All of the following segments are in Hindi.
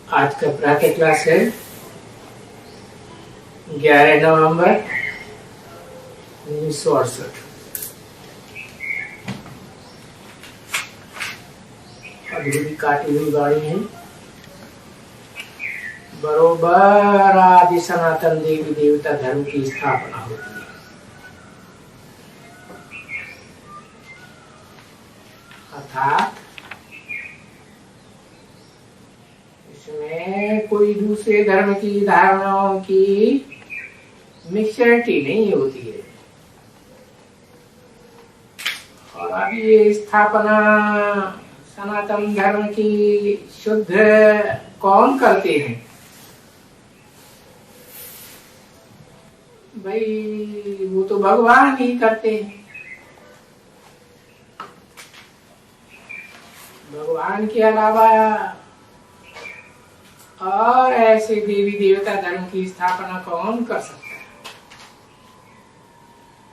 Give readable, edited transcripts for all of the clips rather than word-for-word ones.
आज का प्रातः क्लास है 11 नवंबर 1968। अधूरी काटी हुई गाड़ी है। बरोबर आदि सनातन देवी देवता धर्म की स्थापना होती है। अर्थात इसमें कोई दूसरे धर्म की धारणाओं की मिक्सचरिटी नहीं होती है। और अब ये स्थापना सनातन धर्म की शुद्ध कौन करते हैं? भाई वो तो भगवान ही करते हैं। भगवान के अलावा और ऐसे देवी देवता धर्म की स्थापना कौन कर सकता है?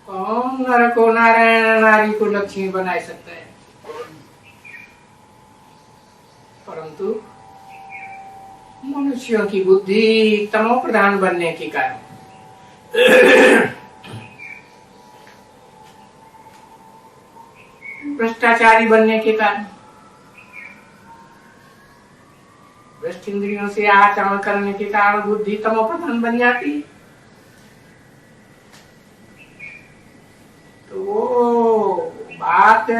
कौन नर को नारायण, नारी को लक्ष्मी बना सकता है? परंतु मनुष्यों की बुद्धि तमो प्रधान बनने के कारण भ्रष्टाचारी बनने के कारण, भ्रष्ट इंद्रियों से आचरण करने के कारण बुद्धि तमो प्रधान बन जाती है। तो वो बात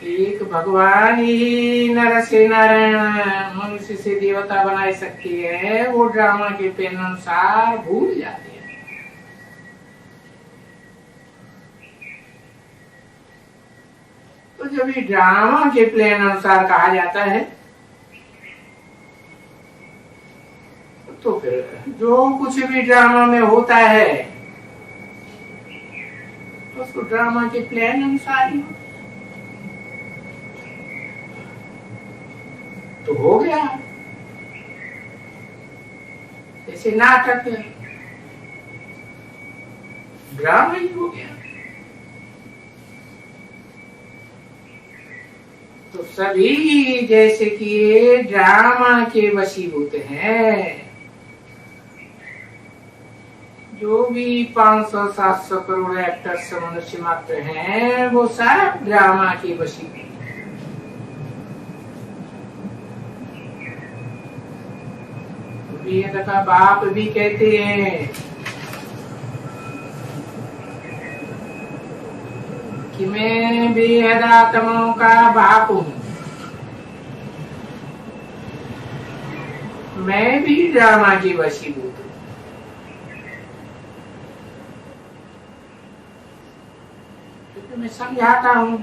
एक भगवान ही नर से नारायण, मनुष्य से देवता बना सकती है, वो ड्रामा के पेन अनुसार भूल जाते हैं। तो जब ये ड्रामा के प्लान अनुसार कहा जाता है तो फिर जो कुछ भी ड्रामा में होता है उसको ड्रामा के प्लान अनुसार ही तो हो गया। जैसे नाटक ड्रामा ही हो गया। तो सभी जैसे कि ड्रामा के वशीभूत हैं, जो भी 500-700 करोड़ एक्टर्स मनुष्य मात्र हैं, वो सब ड्रामा के वशीभूत। वेद का बाप भी कहते हैं कि मैं बेहद आत्माओं का बाप हूं, मैं भी ड्रामा की वशीभूत हूं। क्योंकि मैं समझाता हूं,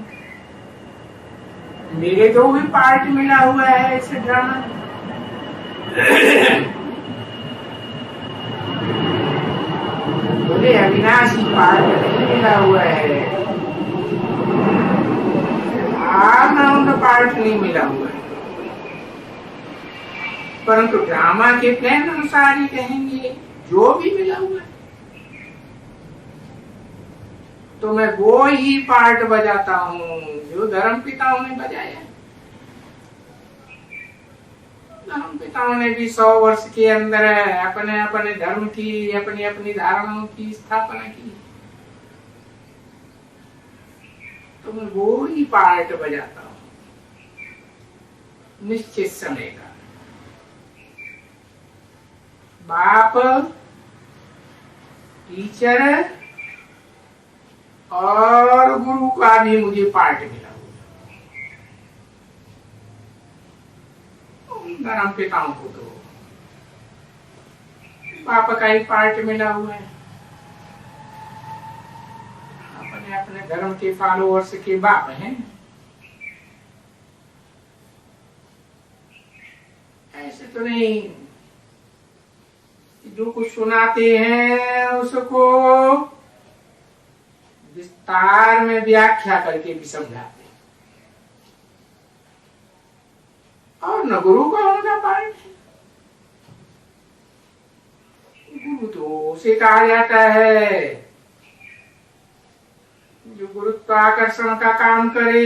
मेरे को भी पार्ट मिला हुआ है इस ड्रामा में। बोले अविनाशी पार्ट नहीं मिला हुआ है, आनंद पार्ट नहीं मिला हुआ है, परंतु ड्रामा के प्लान अनुसार ही कहेंगे जो भी मिला हुआ है। तो मैं वो ही पार्ट बजाता हूँ जो धर्म पिताओं ने बजाया। धर्म पिताओं ने भी 100 वर्ष के अंदर अपने अपने धर्म की, अपनी अपनी धारणाओं की स्थापना की। तो मैं वो ही पार्ट बजाता हूं निश्चित समय का। बाप, टीचर और गुरु का भी मुझे पार्ट मिला हुआ। धर्म पिताओं को तो बाप का ही पार्ट मिला हुआ है। अपने अपने धर्म के फॉलोअर्स के बाप हैं। ऐसे तो नहीं जो कुछ सुनाते हैं उसको विस्तार में व्याख्या करके भी समझाते हैं। और न गुरु का उनका पार्ट है। गुरु तो उसे कहा जाता है जो गुरुत्वाकर्षण का काम करे,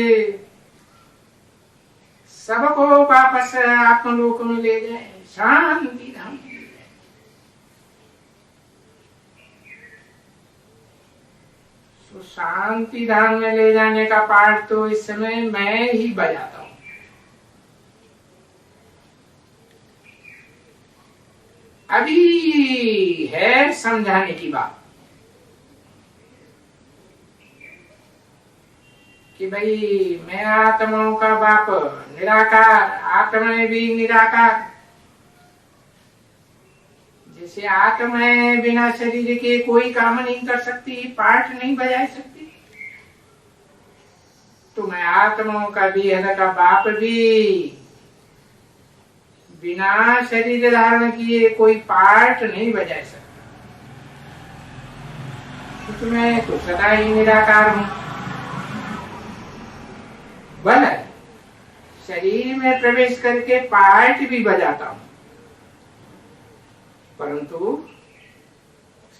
सबको वापस आत्मलोक में ले जाए, शांति धाम में ले जाए। तो शांति धाम में ले जाने का पाठ तो इस समय मैं ही बजाता हूं। अभी है समझाने की बात कि भाई मैं आत्माओं का बाप, निराकार, आत्मा भी निराकार। जैसे आत्मा है बिना शरीर के कोई काम नहीं कर सकती, पाठ नहीं बजा सकती, तो मैं आत्माओं का भी हृदय का बाप भी बिना शरीर धारण किए कोई पाठ नहीं बजा सकता। तो मैं तो सदा ही निराकार हूं। बल शरीर में प्रवेश करके पाठ भी बजाता हूं, परंतु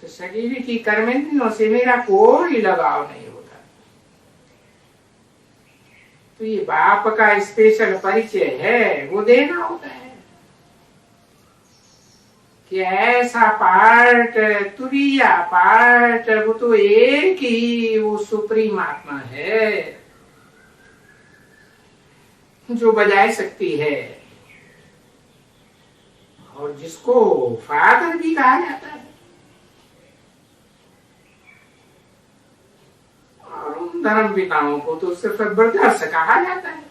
शरीर की कर्मेंद्रियों से मेरा कोई लगाव नहीं होता। तो ये बाप का स्पेशल परिचय है, वो देना होता है कि ऐसा पाठ, तुरीय पाठ, वो तो एक ही वो सुप्रीम आत्मा है जो बजाय सकती है, और जिसको फादर भी कहा जाता है। और उन धर्म पिताओं को तो सिर्फ ब्रदर्स कहा जाता है,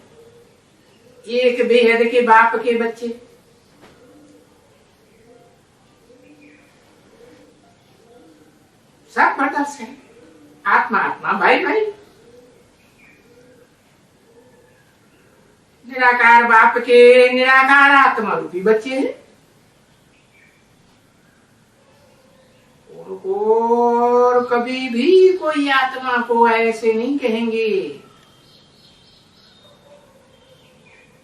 एक बेहद के बाप के बच्चे। सब ब्रदर्स है, आत्मा आत्मा, भाई भाई। निराकार बाप के निराकार आत्मा रूपी बच्चे हैं। और कभी भी कोई आत्मा को ऐसे नहीं कहेंगे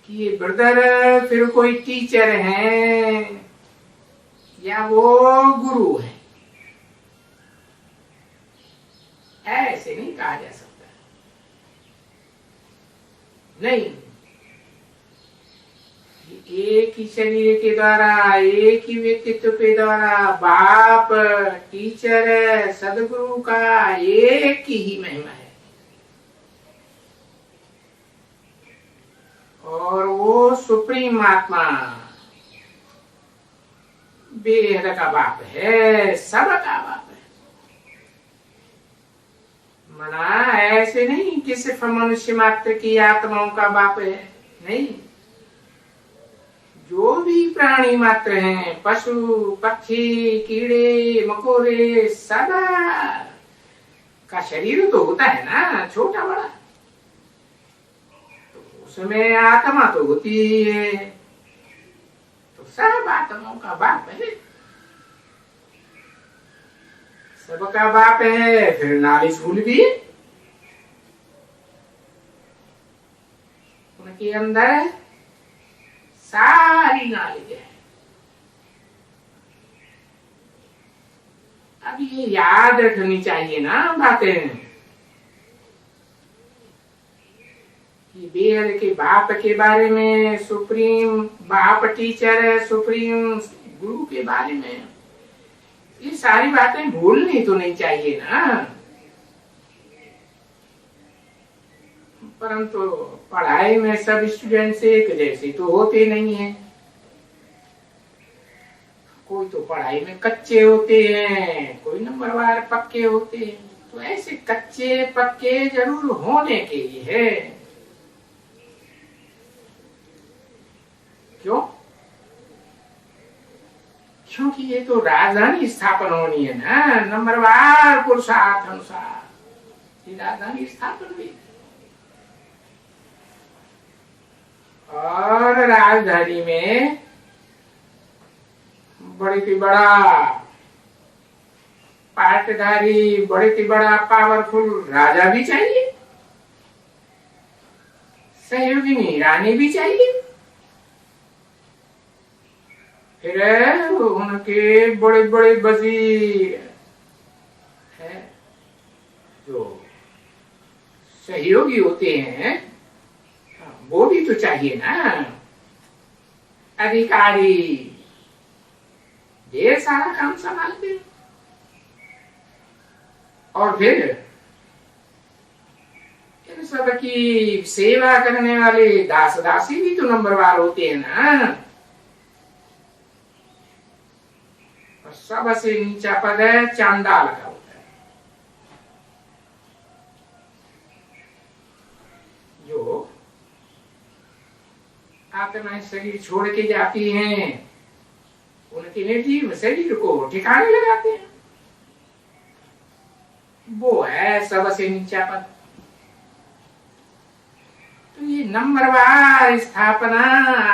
कि ये ब्रदर फिर कोई टीचर है या वो गुरु है, ऐसे नहीं कहा जा सकता। नहीं, एक ही शरीर के द्वारा, एक ही व्यक्तित्व के द्वारा बाप, टीचर, सदगुरु का एक ही महिमा है। और वो सुप्रीम आत्मा बेहद का बाप है, सबका बाप है। मना ऐसे नहीं कि सिर्फ मनुष्य मात्र की आत्माओं का बाप है, नहीं। जो भी प्राणी मात्र हैं, पशु, पक्षी, कीड़े मकोड़े, सदा का शरीर तो होता है ना, छोटा बड़ा, तो उसमें आत्मा तो होती है। तो सब आत्माओं का बाप है, सबका बाप है। फिर नॉलेज फुल भी है उनके अंदर, सारी नॉलेज है। अब ये याद रखनी चाहिए ना बातें कि बेहद के बाप के बारे में, सुप्रीम बाप टीचर, सुप्रीम गुरु के बारे में, ये सारी बातें भूलनी तो नहीं चाहिए ना। परंतु पढ़ाई में सब स्टूडेंट्स एक जैसे तो होते नहीं है। कोई तो पढ़ाई में कच्चे होते हैं, कोई नंबरवार पक्के होते हैं। तो ऐसे कच्चे पक्के जरूर होने के लिए है। क्यों? क्योंकि ये तो राजधानी स्थापन होनी है ना, नंबरवार पुरुषार्थ अनुसार ये राजधानी स्थापन हुई। और राजधानी में बड़े ही बड़ा पाटधारी, बड़े ही बड़ा पावरफुल राजा भी चाहिए, सहयोगिनी रानी भी चाहिए, फिर उनके बड़े बड़े वजीर है जो सहयोगी होते हैं, वो भी तो चाहिए ना, अधिकारी ढेर सारा काम संभालते हैं। और फिर इन सब की सेवा करने वाले दास दासी भी तो नंबरवार होते हैं ना। और सबसे नीचा पद है चांडाल का होता है, जो आत्मा शरीर छोड़ के जाती हैं, उनके निर्जीव शरीर को ठिकाने लगाते हैं, वो है सबसे नीचा पद। तो ये नंबरवार स्थापना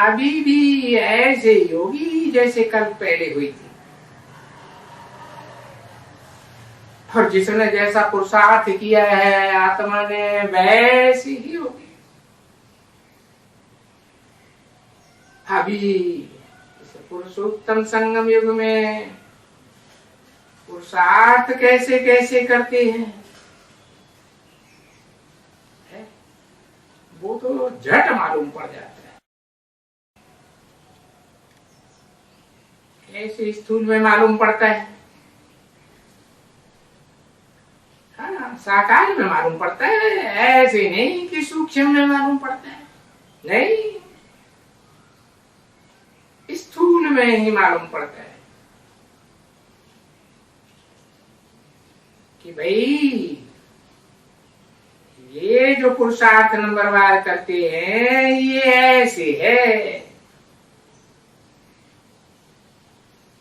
अभी भी ऐसे योगी जैसे कल पहले हुई थी, और जिसने जैसा पुरुषार्थ किया है आत्मा ने वैसे ही होगी। अभी पुरुषोत्तम संगम युग में पुरुषार्थ कैसे कैसे करते हैं वो तो झट मालूम पड़ जाता है। ऐसे स्थूल में मालूम पड़ता है, हाँ साकार में मालूम पड़ता है, ऐसे नहीं कि सूक्ष्म में मालूम पड़ता है, नहीं स्थूल में ही मालूम पड़ता है कि भाई ये जो पुरुषार्थ नंबरवार करते हैं ये ऐसे है।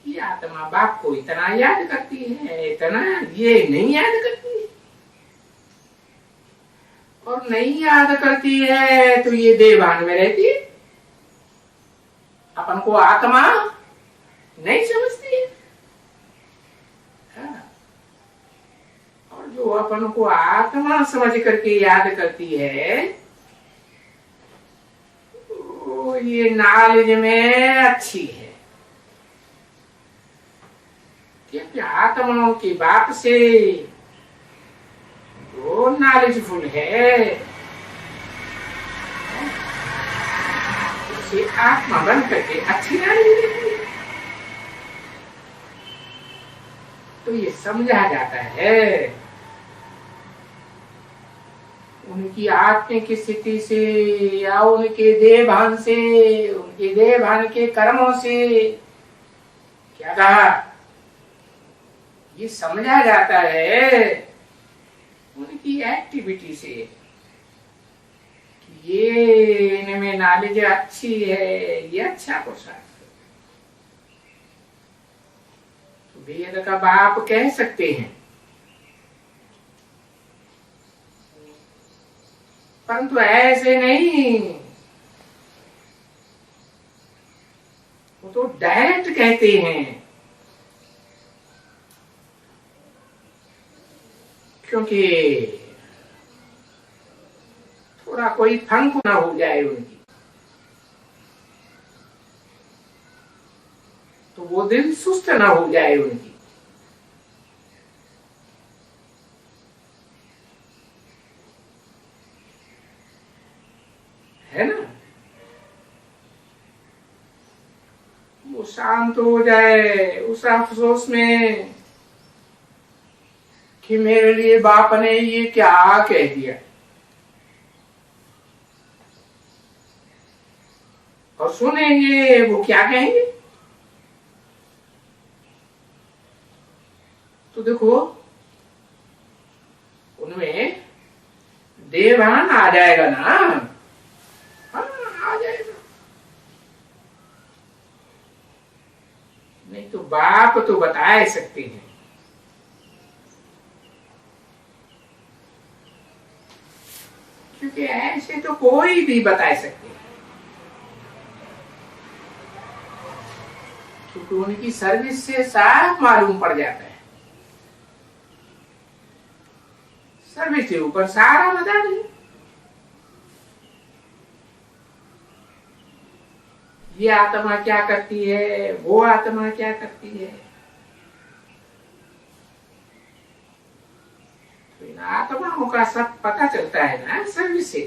ये आत्मा बाप को इतना याद करती है, इतना ये नहीं याद करती है, और नहीं याद करती है तो ये देवान में रहती है, अपन को आत्मा नहीं समझती है। हाँ। और जो अपन को आत्मा समझ करके याद करती है तो ये नॉलेज में अच्छी है, क्योंकि आत्माओं की बाप से वो नॉलेजफुल है, उसे आत्मा बन करके अच्छी नॉलेज देती है। तो ये समझा जाता है उनकी आत्मिक स्थिति से या उनके देहभान से, उनके देहभान के कर्मों से। क्या कहा? ये समझा जाता है उनकी एक्टिविटी से कि ये इनमें नॉलेज अच्छी है, ये अच्छा पुरुषार्थ। तो वेद का बाप कह सकते हैं, परंतु ऐसे नहीं, वो तो डायरेक्ट कहते हैं, क्योंकि थोड़ा कोई फंक ना हो जाए उनकी, तो वो दिल सुस्त ना हो जाए उनकी। है ना, वो शांत हो जाए उस अफसोस में कि मेरे लिए बाप ने ये क्या कह दिया, और सुनेंगे वो क्या कहेंगे। तो देखो उनमें देवान आ जाएगा ना, हाँ आ जाएगा, नहीं तो बाप तो बता सकते हैं। क्योंकि ऐसे तो कोई भी बता सकते हैं, क्योंकि उनकी सर्विस से साफ मालूम पड़ जाता है, सर्विस के ऊपर सारा बता दें। ये आत्मा क्या करती है, वो आत्मा क्या करती है, तो इन आत्माओं का सब पता चलता है ना सर्विस से।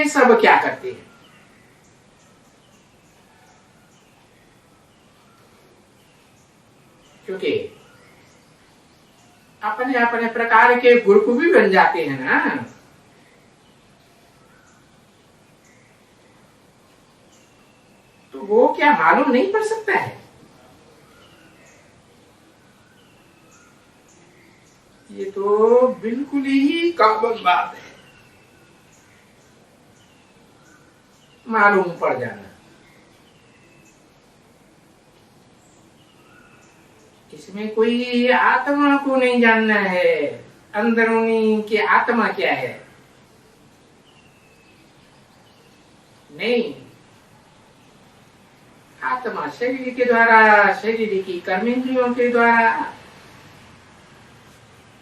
सब क्या करते हैं? क्योंकि अपने अपने प्रकार के गुरु भी बन जाते हैं ना। तो वो क्या मालूम नहीं पड़ सकता है? ये तो बिल्कुल ही कॉमन बात है, मालूम पड़ जाना। इसमें कोई आत्मा को नहीं जानना है, अंदरूनी की आत्मा क्या है, नहीं। आत्मा शरीर के द्वारा, शरीर की कर्मेंद्रियों के द्वारा,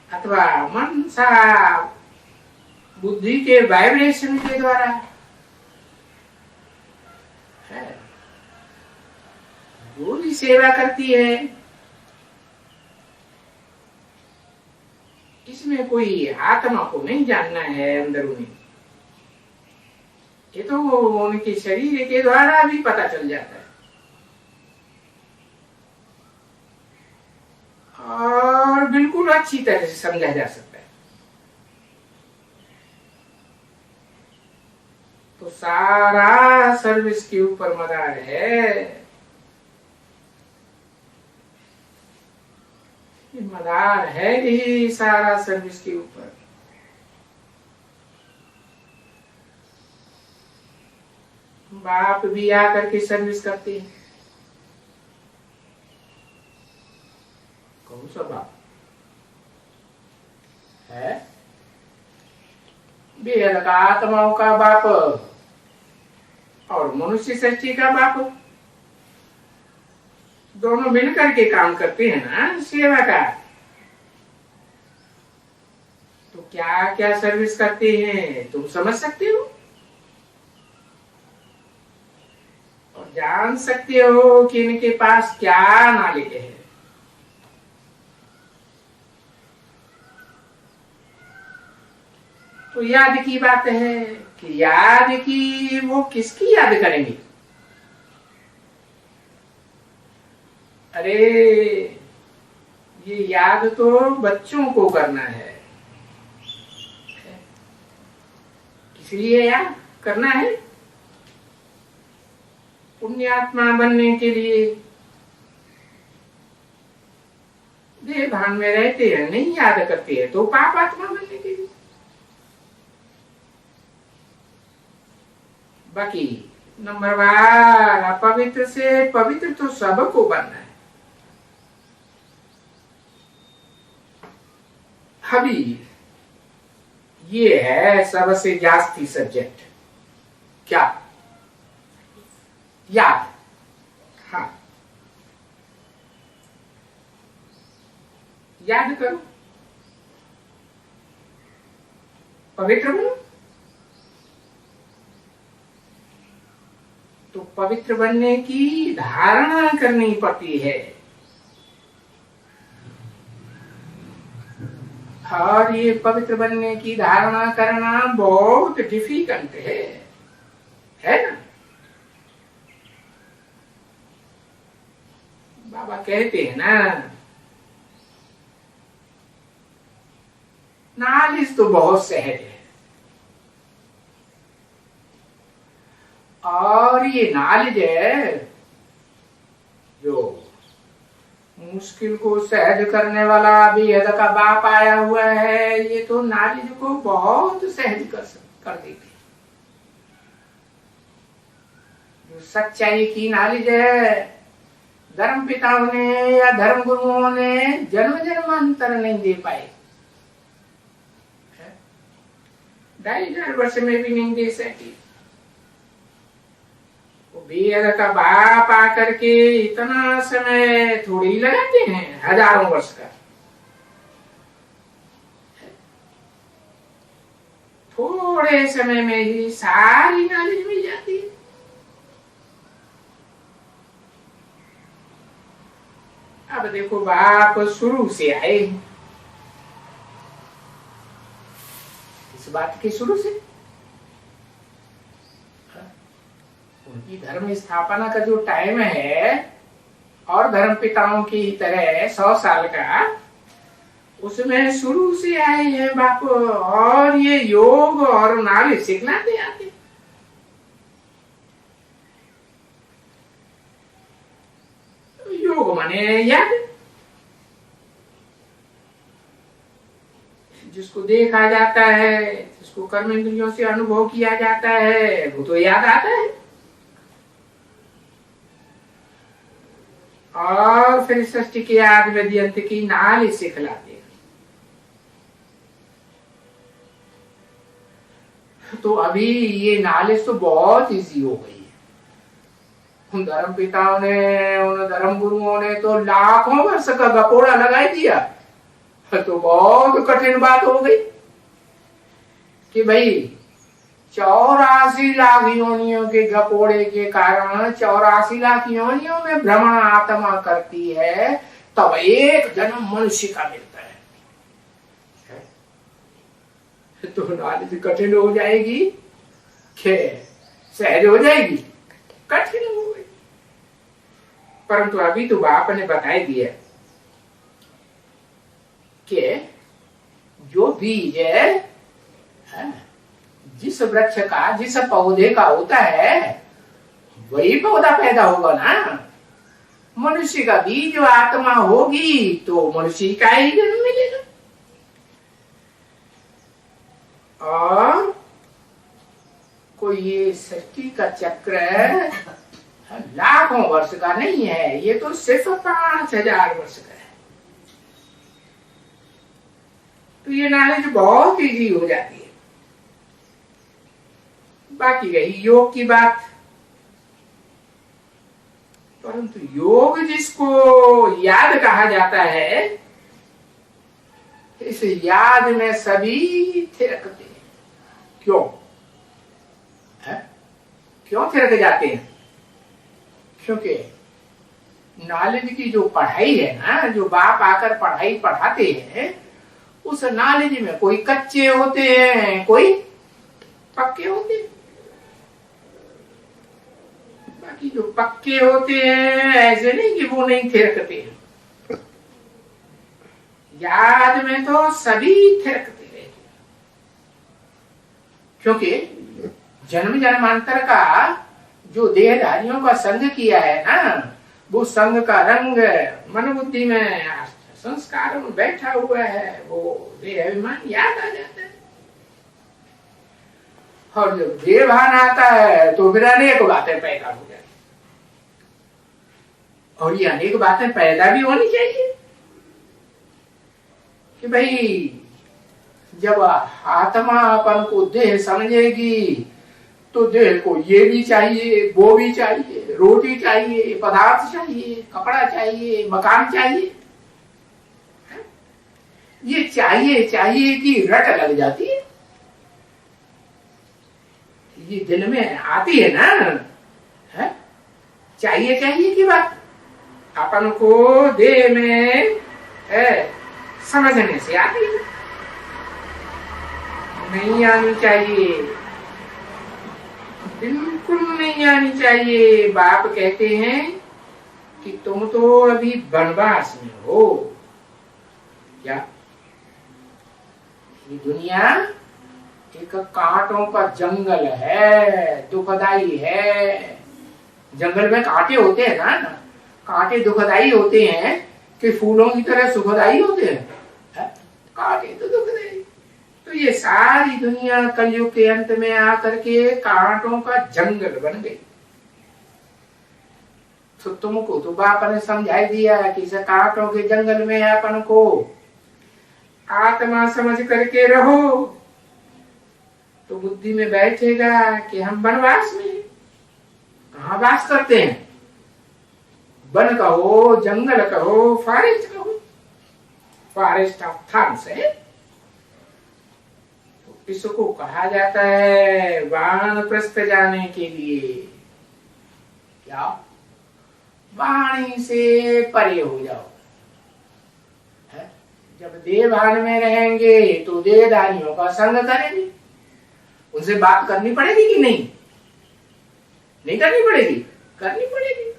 अथवा मन सा बुद्धि के वाइब्रेशन के द्वारा है, वो भी सेवा करती है। इसमें कोई आत्मा को नहीं जानना है अंदरूनी। ये तो उनके शरीर के द्वारा भी पता चल जाता है, और बिल्कुल अच्छी तरह से समझा जा सकता है। तो सारा सर्विस के ऊपर मदार है। मदार है ही सारा सर्विस के ऊपर। बाप भी आकर के सर्विस करते हैं। कौन सा बाप है? बेहद का आत्माओं का बाप और मनुष्य सृष्टि का बाप, दोनों मिलकर के काम करते हैं ना सेवा का। तो क्या क्या सर्विस करते हैं तुम समझ सकते हो और जान सकते हो कि इनके पास क्या नॉलेज है। तो याद की बात है कि याद की वो किसकी याद करेंगे? अरे ये याद तो बच्चों को करना है, इसलिए याद करना है पुण्यात्मा बनने के लिए। देह भान में रहते हैं, नहीं याद करते हैं, तो पाप आत्मा बनने के लिए। बाकी नंबर 12, अपवित्र से पवित्र तो सबको बनना है। अभी ये है सबसे जास्ती सब्जेक्ट, क्या? याद। हाँ, याद करो, पवित्र बनो। तो पवित्र बनने की धारणा करनी पड़ती है, और ये पवित्र बनने की धारणा करना बहुत डिफिकल्ट है ना। बाबा कहते हैं ना, नॉलेज तो बहुत सहज है, और ये नॉलेज है जो मुश्किल को सहज करने वाला बेहद का बाप आया हुआ है। ये तो नॉलेज को बहुत सहज कर देते। जो सच्चाई की नॉलेज है, धर्म पिताओं ने या धर्म गुरुओं ने जन्म जन्मांतर नहीं दे पाए, 2500 वर्ष में भी नहीं दे सके। बेहद का बाप आकर के इतना समय थोड़ी ही लगाते हैं, हजारों वर्ष का। थोड़े समय में ही सारी नॉलेज मिल जाती है। अब देखो, बाप शुरू से आए, इस बात के शुरू से उनकी धर्म स्थापना का जो टाइम है और धर्म पिताओं की तरह 100 साल का, उसमें शुरू से आए हैं बाप, और ये योग और नॉलेज सिखलाते आते। योग माने याद, जिसको देखा जाता है, जिसको कर्म इंद्रियों से अनुभव किया जाता है, वो तो याद आता है। और फिर सृष्टि के आदि में अंत की नाल सिखलाते हैं। तो अभी ये नॉलेज तो बहुत इजी हो गई है। उन धर्म पिताओं ने, उन धर्म गुरुओं ने तो लाखों वर्ष का गपोड़ा लगाई दिया, तो बहुत कठिन बात हो गई कि भाई 84 लाख योनियों के गपोड़े के कारण 84 लाख योनियों में भ्रमण आत्मा करती है, तब एक जन्म मनुष्य का मिलता है। तो नॉलेज कठिन हो जाएगी कि सहज हो जाएगी? कठिन हो गई। परंतु अभी तो बाप ने बताई दिया कि जो बीज है, जिस वृक्ष का, जिस पौधे का होता है, वही पौधा पैदा होगा ना। मनुष्य का बीज जो आत्मा होगी तो मनुष्य का ही जन्म मिलेगा। और कोई ये सृष्टि का चक्र लाखों वर्ष का नहीं है, ये तो सिर्फ 5000 वर्ष का है। तो ये नॉलेज बहुत इजी हो जाती है। बाकी रही योग की बात, परंतु योग जिसको याद कहा जाता है, इस याद में सभी थिरकते हैं। क्यों? क्यों थिरक जाते हैं? क्योंकि नॉलेज की जो पढ़ाई है ना, जो बाप आकर पढ़ाई पढ़ाते हैं, उस नॉलेज में कोई कच्चे होते हैं, कोई पक्के होते हैं। बाकी जो पक्के होते हैं ऐसे नहीं कि वो नहीं थिरकते हैं, याद में तो सभी थिरकते रहते हैं। क्योंकि जन्म जन्मांतर का जो देहधारियों का संग किया है ना, वो संग का रंग मन बुद्धि में, संस्कार में बैठा हुआ है, वो देह अभिमान याद आ जाता है। और जब देह भान आता है तो फिर अनेक बातें पैदा हो जाती, और ये अनेक बातें पैदा भी होनी चाहिए कि भाई जब आत्मा अपन को देह समझेगी तो देह को ये भी चाहिए, वो भी चाहिए, रोटी चाहिए, पदार्थ चाहिए, कपड़ा चाहिए, मकान चाहिए। ये चाहिए चाहिए की रट लग जाती है, ये दिल में आती है ना, है? चाहिए चाहिए की बात अपन को देह में समझने से आती है, नहीं आनी चाहिए, बिल्कुल नहीं आनी चाहिए। बाप कहते हैं कि तुम तो अभी वनवास में हो। क्या ये दुनिया एक कांटों का जंगल है, दुखदाई है। जंगल में कांटे होते हैं ना, कांटे दुखदाई होते हैं कि फूलों की तरह सुखदाई होते हैं? कांटे तो दुखदाई। तो ये सारी दुनिया कलयुग के अंत में आकर के कांटों का जंगल बन गई। तो तुमको तो बाप ने समझाई दिया कि इस कांटों के जंगल में अपन को आत्मा समझ करके रहो, तो बुद्धि में बैठेगा कि हम वनवास में कहाँ वास करते हैं। वन कहो, जंगल कहो, फॉरेस्ट कहो, फॉरेस्ट ऑफ थॉट्स है। तो इसको कहा जाता है वानप्रस्थ जाने के लिए। क्या? वाणी से परे हो जाओ। जब देहभान में रहेंगे तो देहधारियों का संग करेंगे, उनसे बात करनी पड़ेगी कि नहीं? नहीं करनी पड़ेगी? करनी पड़ेगी।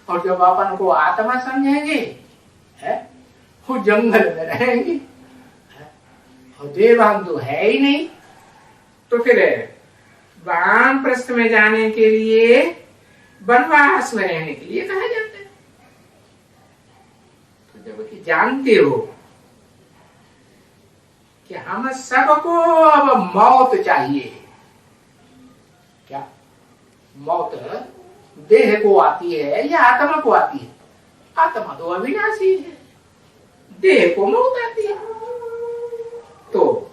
और जब अपन को आत्मा समझेंगे है, वो जंगल में रहेंगे और देवान तो है ही नहीं, तो फिर वानप्रस्थ में जाने के लिए वनवास में रहने के लिए कहा जाता है। तो जब कि जानते हो कि हम सबको अब मौत चाहिए, क्या मौत देह को आती है या आत्मा को आती है? आत्मा तो अविनाशी है, देह को मौत आती है। तो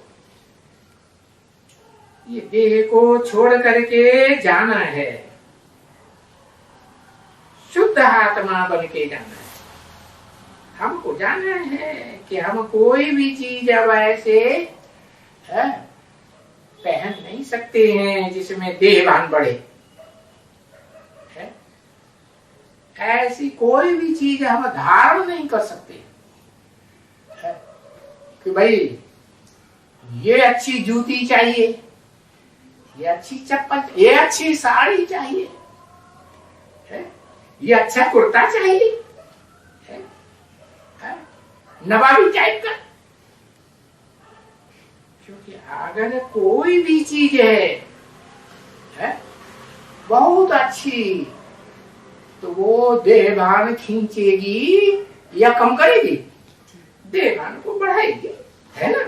ये देह को छोड़ करके जाना है, शुद्ध आत्मा बन के जाना है। हमको जाना है कि हम कोई भी चीज अब ऐसे पहन नहीं सकते हैं जिसमें देहभान बढ़े है? ऐसी कोई भी चीज हम धारण नहीं कर सकते है? कि भाई ये अच्छी जूती चाहिए, ये अच्छी चप्पल, ये अच्छी साड़ी चाहिए है? ये अच्छा कुर्ता चाहिए है? नवाबी टाइप का। क्योंकि अगर कोई भी चीज है बहुत अच्छी, तो वो देहभान खींचेगी या कम करेगी? देहभान को बढ़ाएगी, है ना?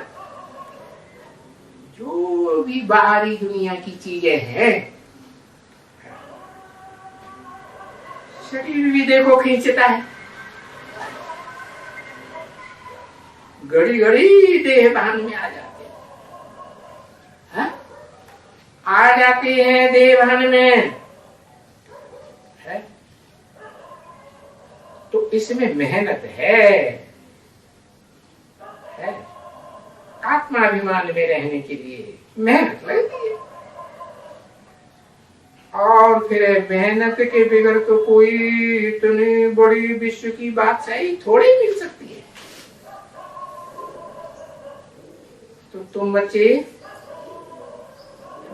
जो भी बाहरी दुनिया की चीजें हैं, शरीर भी देखो खींचता है, घड़ी घड़ी देहभान में आ जाते हैं, आ जाते हैं देहभान में है? तो इसमें मेहनत है आत्माभिमान में रहने के लिए मेहनत लगती है। और फिर मेहनत के बगैर तो कोई इतनी बड़ी विश्व की बादशाही थोड़ी मिल सकती है। तो तुम बच्चे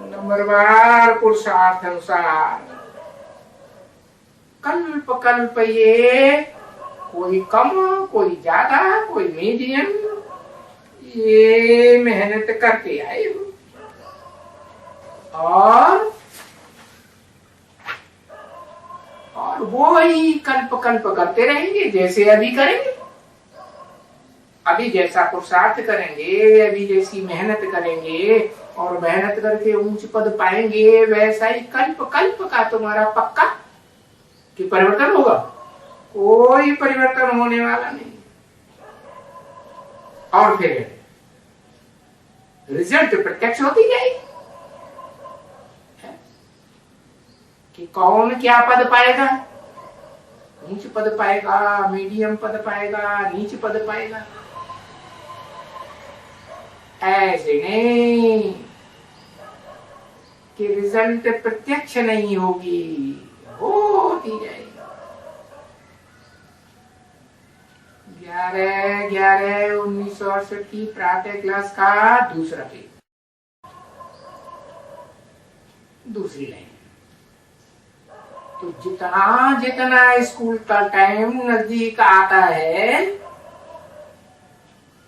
नंबरवार पुरुषार्थ अनुसार कल्प कल्प ये कोई कम, कोई ज्यादा, कोई मीडियम, ये मेहनत करके आए हो और वो ही कल्प कल्प करते रहेंगे जैसे अभी करेंगे। अभी जैसा पुरुषार्थ करेंगे, अभी जैसी मेहनत करेंगे और मेहनत करके ऊंच पद पाएंगे, वैसा ही कल्प कल्प का तुम्हारा पक्का कि परिवर्तन होगा? कोई परिवर्तन होने वाला नहीं। और फिर रिजल्ट प्रत्यक्ष होती जाएगी कि कौन क्या पद पाएगा, ऊंच पद पाएगा, मीडियम पद पाएगा, नीच पद पाएगा। ऐसे नहीं कि रिजल्ट प्रत्यक्ष नहीं होगी, होती जाएगी। 11/11/1968 की प्रातः क्लास का दूसरा पेज, दूसरी लाइन। तो जितना जितना स्कूल का टाइम नजदीक आता है,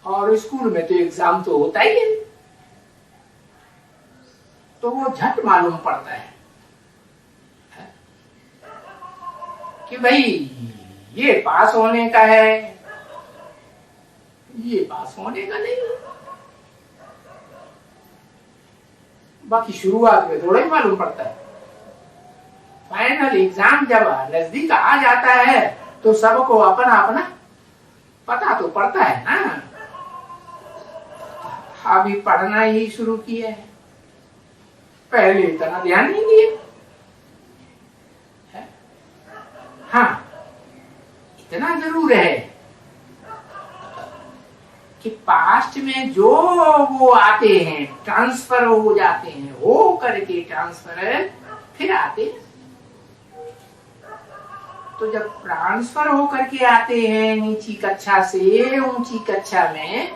और स्कूल में तो एग्जाम तो होता ही है, तो वो झट मालूम पड़ता है कि भाई ये पास होने का है, ये पास होने का नहीं। बाकी शुरुआत में थोड़ा ही मालूम पड़ता है। फाइनल एग्जाम जब नजदीक आ जाता है तो सबको अपना अपना पता तो पड़ता है ना। अभी पढ़ना ही शुरू किया है, पहले इतना ध्यान नहीं दिया। हाँ, इतना जरूर है कि पास्ट में जो वो आते हैं, ट्रांसफर हो जाते हैं, हो करके ट्रांसफर फिर आते हैं। तो जब ट्रांसफर हो करके आते हैं नीची कक्षा से ऊंची कक्षा में,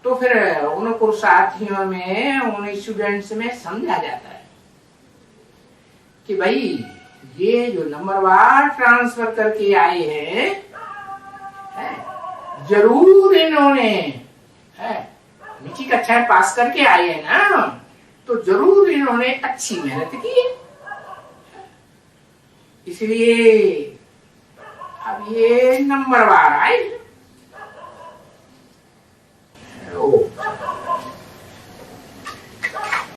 तो फिर उनको साथियों में, उन स्टूडेंट्स में समझा जाता है कि भाई ये जो नंबरवार ट्रांसफर करके आए हैं, जरूर इन्होंने नीची कक्षाएं पास करके आए हैं ना, तो जरूर इन्होंने अच्छी मेहनत की है। इसलिए अब ये नंबरवार आए